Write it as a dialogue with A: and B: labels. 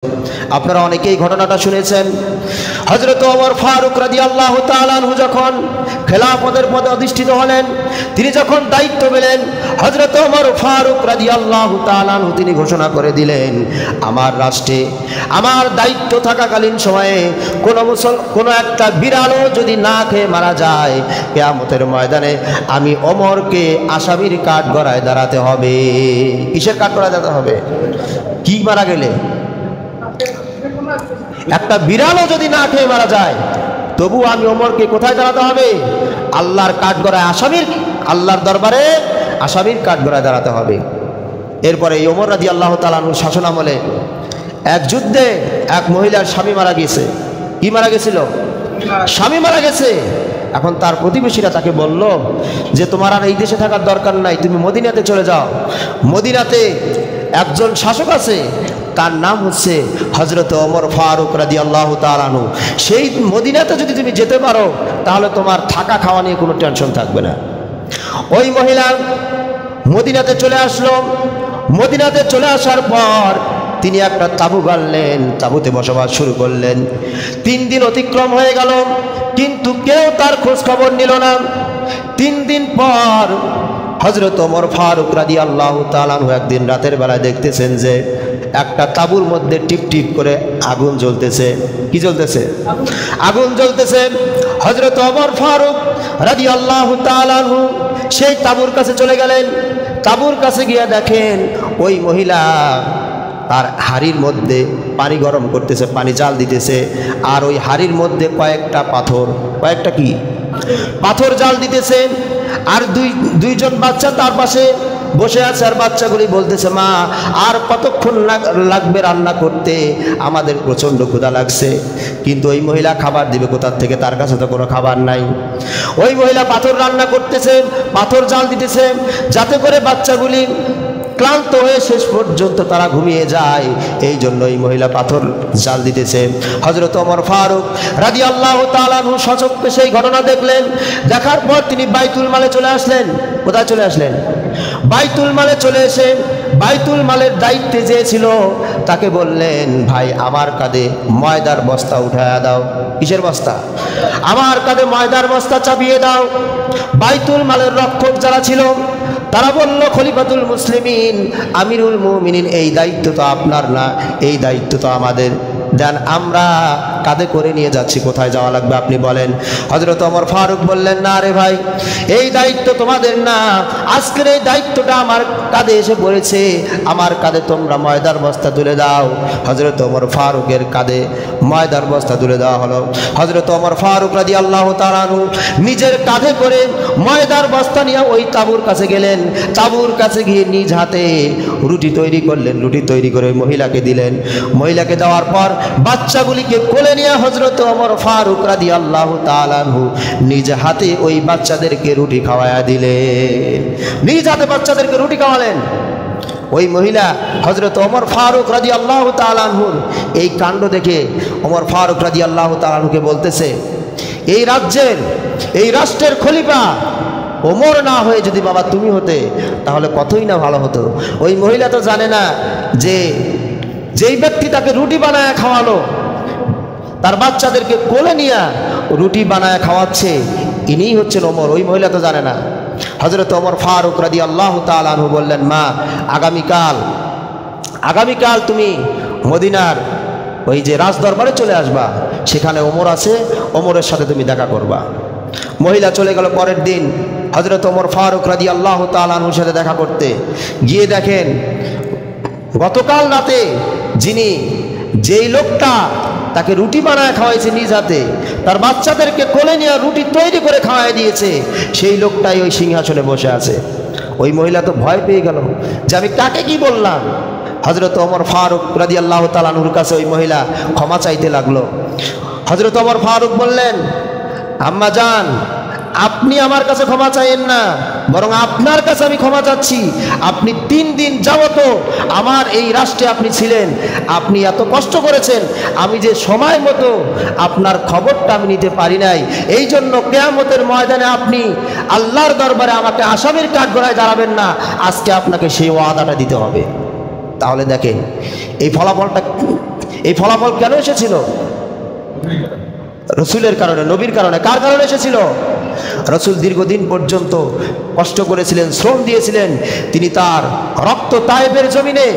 A: আপনারা অনেকেই ঘটনাটা শুনেছেন। হযরত ওমর ফারুক রাদিয়াল্লাহু তাআলা আনহু যখন খেলাফতের পদে অধিষ্ঠিত হলেন, তিনি যখন দায়িত্ব পেলেন, হযরত ওমর ফারুক রাদিয়াল্লাহু তাআলা আনহু তিনি ঘোষণা করে দিলেন, আমার রাষ্ট্রে আমার দায়িত্ব থাকাকালীন সময়ে কোনো একটা বিড়ালও যদি না খেয়ে মারা যায়, কিয়ামতের ময়দানে আমি ওমরকে আসামির কাঠগড়ায় দাঁড়াতে হবে। কিসের কাঠগড়ায় দাঁড়াতে হবে? কি মারা গেলে? একটা বিড়ালও যদি না খেয়ে মারা যায়, তবু আমি ওমরকে কোথায় দাঁড়াতে হবে? আল্লাহর কাঠগড়ায়, আল্লাহর দরবারে আসামির কাঠগড়ায় দাঁড়াতে হবে। এরপরে ওমর রাদিয়াল্লাহু তাআলা আনহু শাসন আমলে এক যুদ্ধে এক মহিলার স্বামী মারা গেছে। কি মারা গেছিল? স্বামী মারা গেছে। এখন তার প্রতিবেশীরা তাকে বলল যে তোমার আর এই দেশে থাকার দরকার নাই, তুমি মদিনাতে চলে যাও। মদিনাতে একজন শাসক আছে, তার নাম হচ্ছে হযরত ওমর ফারুক রাদিয়াল্লাহু তাআলা আনহু। সেই মদিনাতে যদি তুমি যেতে পারো, তাহলে তোমার থাকা খাওয়া নিয়ে কোনো টেনশন থাকবে না। ওই মহিলা মদিনাতে চলে আসলো। মদিনাতে চলে আসার পর তিনি একটা তাঁবু গাড়লেন, তাঁবুতে বসবাস শুরু করলেন। 3 দিন অতিক্রম হয়ে গেল, কিন্তু কেউ তার খোঁজ খবর নিল না। 3 দিন পর হযরত ওমর ফারুক রাদিয়াল্লাহু তাআলা আনহু একদিন রাতের বেলায় দেখতেছেন যে একটা তাঁবুর মধ্যে টিপ টিপ করে আগুন জ্বলতেছে। কি জ্বলতেছে? আগুন জ্বলতেছে। হযরত ওমর ফারুক রাদিয়াল্লাহু তাআলা আনহু সেই তাঁবুর কাছে চলে গেলেন। তাঁবুর কাছে গিয়ে দেখেন ওই মহিলা তার হাড়ির মধ্যে পানি গরম করতেছে, পানি জাল দিতেছে, আর ওই হাড়ির মধ্যে কয়েকটা পাথর জাল দিতেছে। আর দুইজন বাচ্চা তার পাশে বসে আছে, আর বাচ্চাগুলি বলতেছে, মা আর কতক্ষণ লাগবে রান্না করতে, আমাদের প্রচণ্ড ক্ষুধা লাগছে। কিন্তু ওই মহিলা খাবার দিবে কোথার থেকে? তার কাছে তো কোনো খাবার নাই। ওই মহিলা পাথর রান্না করতেছে, পাথর জাল দিতেছে, যাতে করে বাচ্চাগুলি ক্লান্ত হয়ে শেষ পর্যন্ত তারা ঘুমিয়ে যায়। এই জন্য এই মহিলা পাথর জাল দিতেছে। হযরত ওমর ফারুক রাদিয়াল্লাহু তাআলা আনহু সচক্ষে সেই ঘটনা দেখলেন। দেখার পর তিনি বাইতুল মালে চলে আসলেন। কোথায় চলে আসলেন? বাইতুল মালে চলে এসে বাইতুল মালের দায়িত্বে যে ছিল তাকে বললেন, ভাই আমার কাঁধে ময়দার বস্তা উঠায়া দাও। কিসের বস্তা? আমার কাঁধে ময়দার বস্তা চাপিয়ে দাও। বাইতুল মালের রক্ষক যারা ছিল তারা বলল, খলিফাতুল মুসলিমিন, আমিরুল মুমিনিন, এই দায়িত্ব তো আপনার না, এই দায়িত্ব তো আমাদের। দেন আমরা কাঁধে করে নিয়ে যাচ্ছি, কোথায় যাওয়া লাগবে আপনি বলেন। হযরত ওমর ফারুক বললেন, না রে ভাই, এই দায়িত্ব তোমাদের না, আজকের এই দায়িত্বটা আমার কাঁধে এসে পড়েছে, আমার কাঁধে তোমরা ময়দার বস্তা তুলে দাও। হযরত ওমর ফারুকের কাঁধে ময়দার বস্তা তুলে দেওয়া হলো। হযরত ওমর ফারুক রাদিয়াল্লাহু তাআলা আনহু নিজের কাঁধে করে ময়দার বস্তা নিয়ে ওই তাঁবুর কাছে গেলেন। তাঁবুর কাছে গিয়ে নিজ হাতে রুটি তৈরি করলেন। রুটি তৈরি করে মহিলাকে দিলেন। মহিলাকে দেওয়ার পর বাচ্চাগুলিকে কোলে নিয়ে হযরত ওমর ফারুক রাদিয়াল্লাহু তাআলা আনহু নিজ হাতে ওই বাচ্চাদেরকে রুটি খাওয়ায়া দিলেন। নিজ হাতে বাচ্চাদেরকে রুটি খাওয়ালেন। ওই মহিলা হযরত ওমর ফারুক রাদিয়াল্লাহু তাআলা আনহুর এই কাণ্ড দেখে ওমর ফারুক রাদিয়াল্লাহু তাআলা আনহুকে বলতেছে, এই রাষ্ট্রের খলিফা ওমর না হয়ে যদি বাবা তুমি হতে, তাহলে কতই না ভালো হতো। ওই মহিলা তো জানে না যে যেই ব্যক্তি তাকে রুটি বানায় খাওয়ালো, তার বাচ্চাদেরকে কোলে নিয়ে রুটি বানায় খাওয়াচ্ছে, ইনিই হচ্ছেন ওমর। ওই মহিলা তো জানে না। হযরত ওমর ফারুক রাদিয়াল্লাহু তাআলা আনহু বললেন, মা, আগামীকাল তুমি মদিনার ওই যে রাজদরবারে চলে আসবা, সেখানে ওমর আছে, ওমরের সাথে তুমি দেখা করবা। মহিলা চলে গেল। পরের দিন হযরত ওমর ফারুক রাদিয়াল্লাহু তাআলা আনহুর সাথে দেখা করতে গিয়ে দেখেন, গতকাল রাতে যেই লোকটা তাকে রুটি বানায় খাওয়াইছে নিজ হাতে, তার বাচ্চাদেরকে কোলে নিয়ে রুটি তৈরি করে খাওয়াই দিয়েছে, সেই লোকটাই ওই সিংহাসনে বসে আছে। ওই মহিলা তো ভয় পেয়ে গেল যে আমি কাকে কি বললাম। হযরত ওমর ফারুক রাদিয়াল্লাহু তাআলা আনহুর কাছে ওই মহিলা ক্ষমা চাইতে লাগলো। হযরত ওমর ফারুক বললেন, আম্মা জান, আপনি আমার কাছে ক্ষমা চাইেন না, বরং আপনার কাছে আমি ক্ষমা চাচ্ছি। আপনি 3 দিন যাবত আমার এই রাষ্ট্রে আপনি ছিলেন, আপনি এত কষ্ট করেছেন, আমি যে সময় মতো আপনার খবরটা আমি নিতে পারি নাই, এই জন্য কিয়ামতের ময়দানে আপনি আল্লাহর দরবারে আমাকে আসামির কাঠগড়ায় দাঁড়াবেন না, আজকে আপনাকে সেই ওয়াদাটা দিতে হবে। তাহলে দেখেন এই ফলাফলটা এই ফলাফল কেন এসেছিল? রসুলের কারণে, নবীর কারণে। কার কারণে এসেছিল? রসুল দীর্ঘদিন পর্যন্ত কষ্ট করেছিলেন, শ্রম দিয়েছিলেন। তিনি তার রক্ত তায়েফের জমিনে